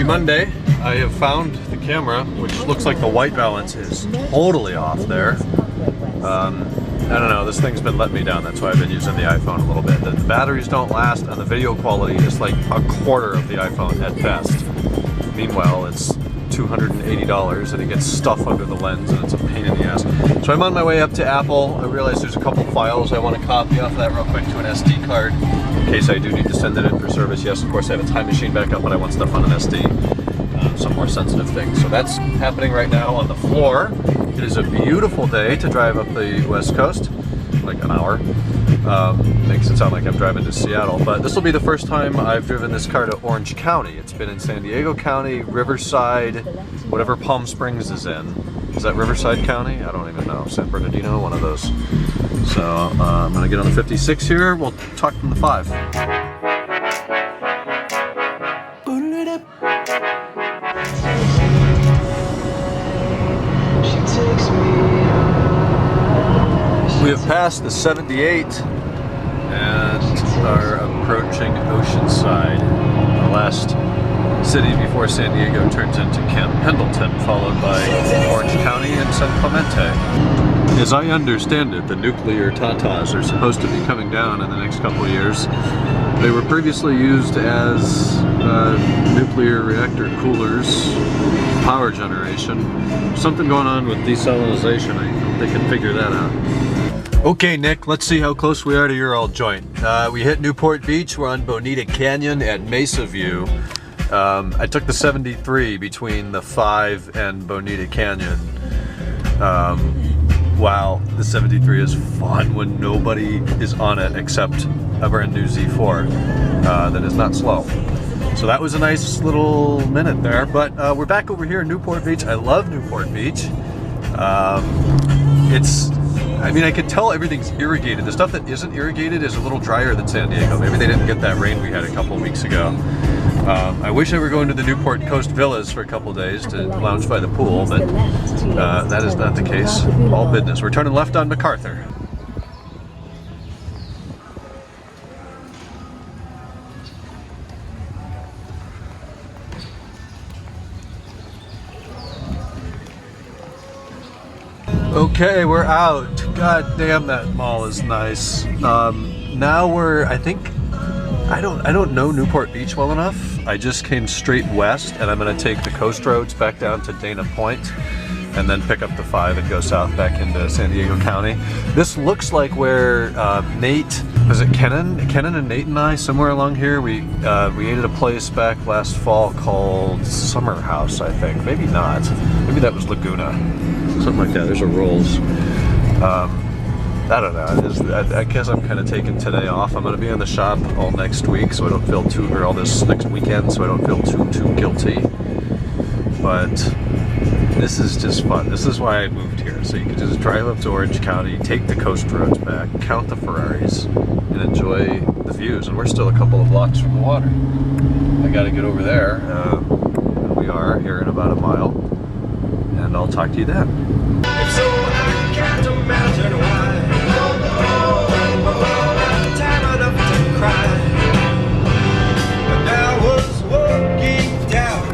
Monday. I have found the camera, which looks like the white balance is totally off there. I don't know, this thing's been letting me down. That's why I've been using the iPhone a little bit. The batteries don't last, and the video quality is like a quarter of the iPhone at best. Meanwhile, it's $280 and it gets stuff under the lens and it's a pain in the ass. So I'm on my way up to Apple. I realized there's a couple files I want to copy off of that real quick to an SD card in case I do need to send it in for service. Yes, of course I have a Time Machine backup, but I want stuff on an SD, some more sensitive things. So that's happening right now on the floor. It is a beautiful day to drive up the West Coast, like an hour. Makes it sound like I'm driving to Seattle, but this will be the first time I've driven this car to Orange County. It's been in San Diego County, Riverside, whatever Palm Springs is in. Is that Riverside County? I don't even know. San Bernardino, one of those. So I'm gonna get on the 56 here. We'll talk from the 5. We have passed the 78 and are approaching Oceanside, the last city before San Diego turns into Camp Pendleton, followed by Orange County and San Clemente. As I understand it, the nuclear tatas are supposed to be coming down in the next couple of years. They were previously used as nuclear reactor coolers, power generation. Something going on with desalinization. I hope they can figure that out. Okay, Nick, let's see how close we are to your old joint. We hit Newport Beach. We're on Bonita Canyon at Mesa View. I took the 73 between the 5 and Bonita Canyon. Wow, the 73 is fun when nobody is on it except a brand new Z4 that is not slow. So that was a nice little minute there, but we're back over here in Newport Beach. I love Newport Beach. I mean, I could tell everything's irrigated. The stuff that isn't irrigated is a little drier than San Diego. Maybe they didn't get that rain we had a couple of weeks ago. I wish I were going to the Newport Coast Villas for a couple of days to lounge by the pool, but that is not the case. All business. We're turning left on MacArthur. Okay, we're out. God damn, that mall is nice. Now we're, I think, I don't know Newport Beach well enough. I just came straight west, and I'm gonna take the coast roads back down to Dana Point, and then pick up the 5 and go south back into San Diego County. This looks like where Nate, was it Kenan and Nate and I, somewhere along here, we ate at a place back last fall called Summer House, I think. Maybe not. Maybe that was Laguna. Something like that. There's a Rolls. I don't know. I guess I'm kind of taking today off. I'm going to be in the shop all next week, so I don't feel too, or all this next weekend, so I don't feel too guilty. But this is just fun. This is why I moved here. So you can just drive up to Orange County, take the coast roads back, count the Ferraris, and enjoy the views. And we're still a couple of blocks from the water. I got to get over there. We are here in about a mile. And I'll talk to you then. If so, I can't imagine why. Time enough to cry. And I was walking down.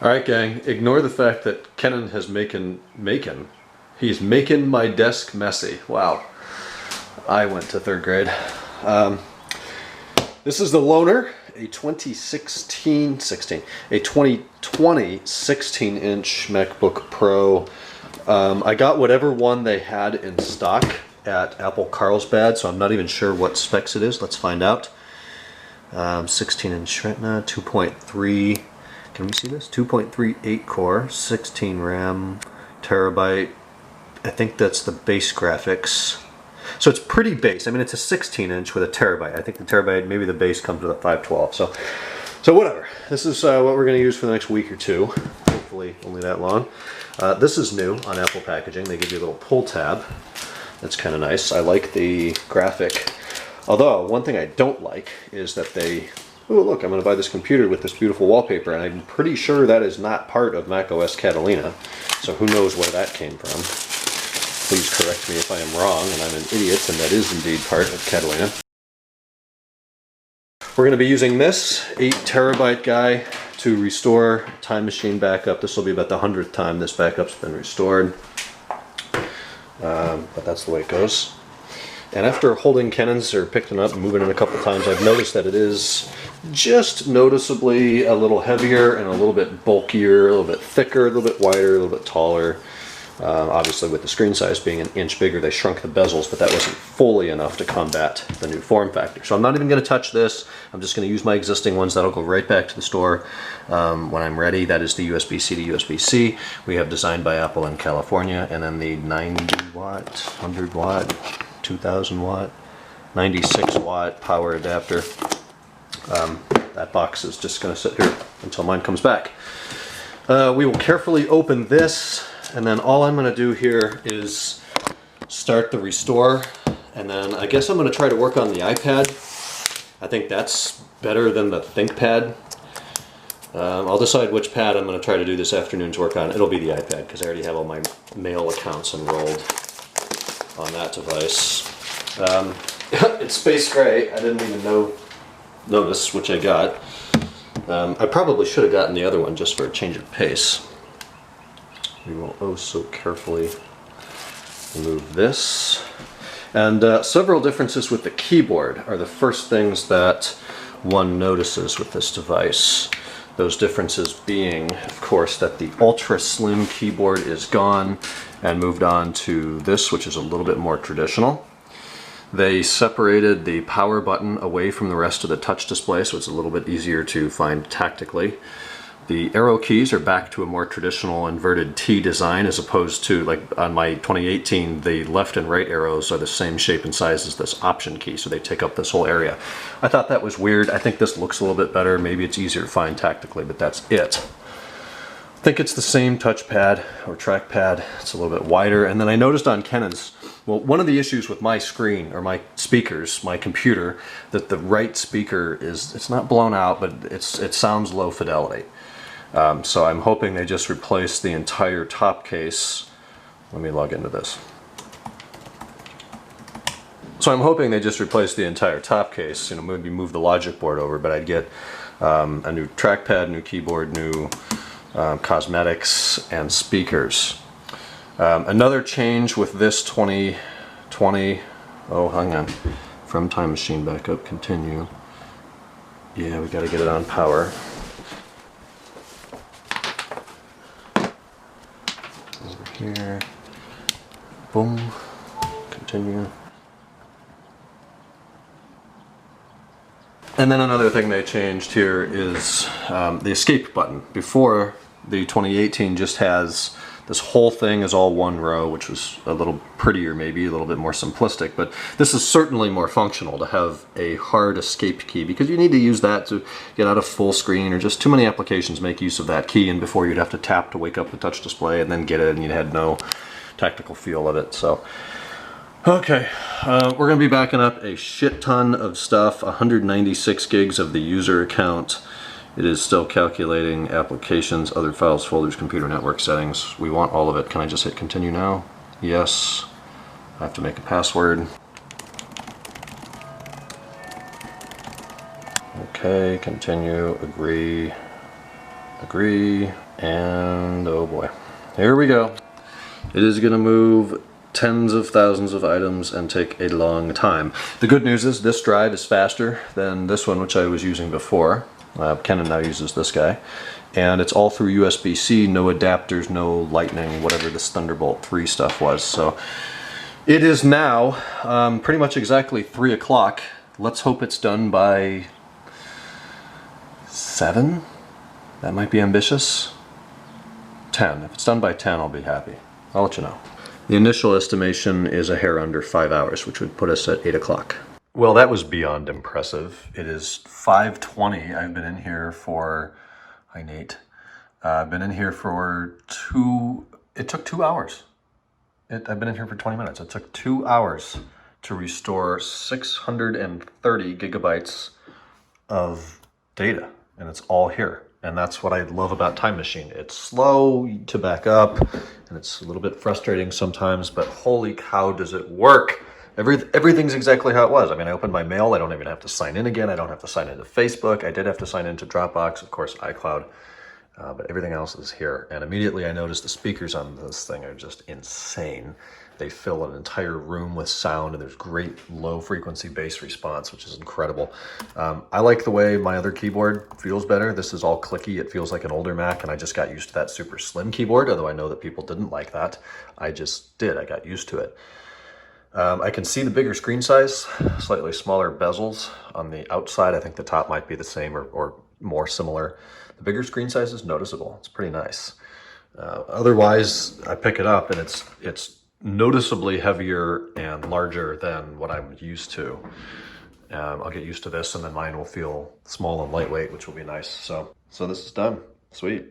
Alright gang, ignore the fact that Kenan has he's making my desk messy. Wow. I went to 3rd grade. This is the Loner, a 2020 16-inch MacBook Pro. I got whatever one they had in stock at Apple Carlsbad, so I'm not even sure what specs it is. Let's find out. 16-inch Retina, 2.3. Can we see this? 2.38 core, 16 RAM, terabyte. I think that's the base graphics. So it's pretty base. I mean, it's a 16-inch with a terabyte. I think the terabyte, maybe the base comes with a 512. So whatever. This is what we're going to use for the next week or two. Hopefully only that long. This is new on Apple packaging. They give you a little pull tab. That's kind of nice. I like the graphic. Although, one thing I don't like is that they... Oh, look, I'm going to buy this computer with this beautiful wallpaper, and I'm pretty sure that is not part of macOS Catalina. So who knows where that came from. Please correct me if I am wrong, and I'm an idiot, and that is indeed part of Catalina. We're going to be using this 8 terabyte guy to restore Time Machine backup. This will be about the 100th time this backup's been restored. But that's the way it goes. And after holding Canons or picking up and moving it a couple times, I've noticed that it is just noticeably a little heavier and a little bit bulkier, a little bit thicker, a little bit wider, a little bit taller. Obviously with the screen size being an inch bigger, they shrunk the bezels, but that wasn't fully enough to combat the new form factor. So I'm not even going to touch this. I'm just going to use my existing ones. That'll go right back to the store when I'm ready. That is the USB-C to USB-C. We have designed by Apple in California, and then the 90 watt, 100 watt, 2000 watt, 96 watt power adapter. That box is just going to sit here until mine comes back. We will carefully open this, and then all I'm going to do here is start the restore, and then I guess I'm going to try to work on the iPad. I think that's better than the ThinkPad. I'll decide which pad I'm going to try to do this afternoon's work on. It'll be the iPad, because I already have all my mail accounts enrolled on that device. It's space gray. I didn't even notice which I got. I probably should have gotten the other one just for a change of pace. We will oh so carefully remove this. And several differences with the keyboard are the first things that one notices with this device. Those differences being, of course, that the ultra slim keyboard is gone and moved on to this, which is a little bit more traditional. They separated the power button away from the rest of the touch display, so it's a little bit easier to find tactically. The arrow keys are back to a more traditional inverted T design, as opposed to, like on my 2018, the left and right arrows are the same shape and size as this option key, so they take up this whole area. I thought that was weird. I think this looks a little bit better. Maybe it's easier to find tactically, but that's it. I think it's the same touchpad or trackpad. It's a little bit wider. And then I noticed on Canon's, well, one of the issues with my screen or my speakers, my computer, that the right speaker is, it's not blown out, but it sounds low fidelity. So I'm hoping they just replace the entire top case. Let me log into this. So I'm hoping they just replace the entire top case, you know, maybe move the logic board over, but I'd get a new trackpad, new keyboard, new cosmetics, and speakers. Another change with this 2020, oh hang on, from Time Machine backup, continue. Yeah, we gotta get it on power. Over here, boom, continue. And then another thing they changed here is the escape button. Before, the 2018 just has this whole thing is all one row, which was a little prettier, maybe a little bit more simplistic, but this is certainly more functional to have a hard escape key, because you need to use that to get out of full screen, or just too many applications make use of that key, and before you'd have to tap to wake up the touch display and then get it, and you had no tactical feel of it. So okay, we're going to be backing up a shit ton of stuff, 196 gigs of the user account. It is still calculating applications, other files, folders, computer network settings. We want all of it. Can I just hit continue now? Yes. I have to make a password. Okay, continue, agree, agree, and oh boy. Here we go. It is going to move tens of thousands of items and take a long time. The good news is this drive is faster than this one, which I was using before. Canon now uses this guy, and it's all through USB-C, no adapters, no lightning, whatever this Thunderbolt 3 stuff was. So it is now pretty much exactly 3 o'clock. Let's hope it's done by 7. That might be ambitious. 10. If it's done by 10, I'll be happy. I'll let you know. The initial estimation is a hair under 5 hours, which would put us at 8 o'clock. Well, that was beyond impressive. It is 5:20. I've been in here for, hi Nate, I've been in here for it took 2 hours. I've been in here for 20 minutes. It took 2 hours to restore 630 gigabytes of data, and it's all here. And that's what I love about Time Machine. It's slow to back up, and it's a little bit frustrating sometimes, but holy cow, does it work. Everything's exactly how it was. I mean, I opened my mail. I don't even have to sign in again. I don't have to sign into Facebook. I did have to sign into Dropbox, of course, iCloud, but everything else is here. And immediately I noticed the speakers on this thing are just insane. They fill an entire room with sound, and there's great low frequency bass response, which is incredible. I like the way my other keyboard feels better. This is all clicky. It feels like an older Mac, and I just got used to that super slim keyboard, although I know that people didn't like that. I just did. I got used to it. I can see the bigger screen size, slightly smaller bezels on the outside. I think the top might be the same or more similar. The bigger screen size is noticeable. It's pretty nice. Otherwise, I pick it up and it's noticeably heavier and larger than what I'm used to. I'll get used to this, and then mine will feel small and lightweight, which will be nice. So this is done. Sweet.